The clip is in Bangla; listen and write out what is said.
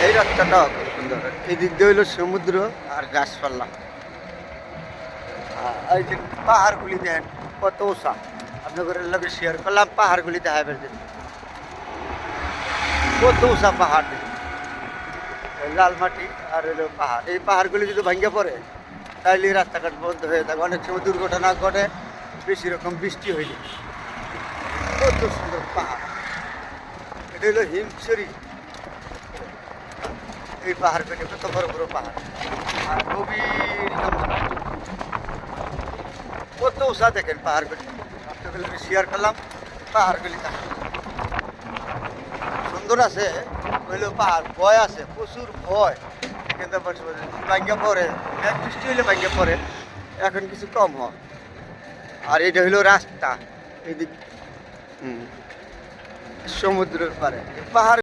এই রাস্তাটাও খুব সুন্দর। এই দিক দিয়ে হইলো সমুদ্র আর গাছপালা। এই যে পাহাড়গুলি দেখেন কত উঁচা। আপনাদের লগে শেয়ার করলাম পাহাড়গুলি দেখাবেন যে কত উঁচা পাহাড় দেখুন। লাল মাটি আর হলো পাহাড়। এই পাহাড়গুলি যদি ভাঙ্গে পড়ে তাইলে রাস্তাঘাট বন্ধ হয়ে থাকে। অনেক সময় দুর্ঘটনা ঘটে বেশি রকম বৃষ্টি হইলে। কত সুন্দর পাহাড়। এটা হলো হিমছড়ি। এই পাহাড় কেটে কত বড় বড় পাহাড় আর গভীর জঙ্গল। কত উঁচা দেখেন পাহাড়গুলি। আপনাদেরকে শেয়ার করলাম পাহাড়গুলি সুন্দর আছে। হইলেও পাহাড় ভয় আছে, প্রচুর ভয়। কিন্তু ভাঙ্গা পড়ে এক বৃষ্টি হইলে ভাঙ্গা পড়ে, এখন কিছু কম হয়। আর এটা হইলো রাস্তা এদিক সমুদ্রের পারে পাহাড়।